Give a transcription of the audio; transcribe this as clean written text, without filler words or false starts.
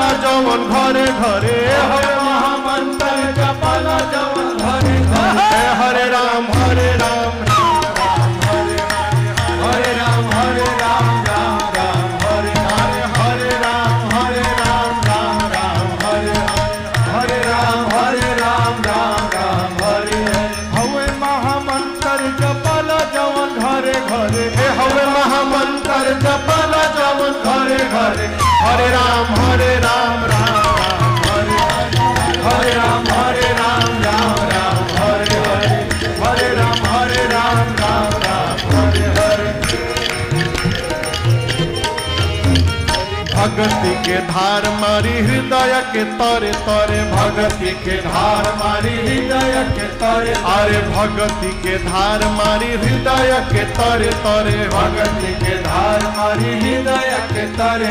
जपाला जवन घरे घरे हवे महामंत्र जपाला जवन घरे घरे हरे राम हरे राम राम राम हरे हरे राम हरे राम राम राम हरे हरे हरे राम राम राम हरे हरे राम राम राम हरे हवे महामंत्र जपाला जवन घरे घरे हवे महामंत्र जपाला जवन घरे घरे हरे राम राम राम हरे हरे राम राम राम हरे हरे राम राम राम हरे हरे भगति के धार मारी हृदय के तरे तरे भगति के धार मारी हृदय के तरे अरे भगति के धार मारी हृदय के तरे तरे भगति के धार मारी हृदय के तरे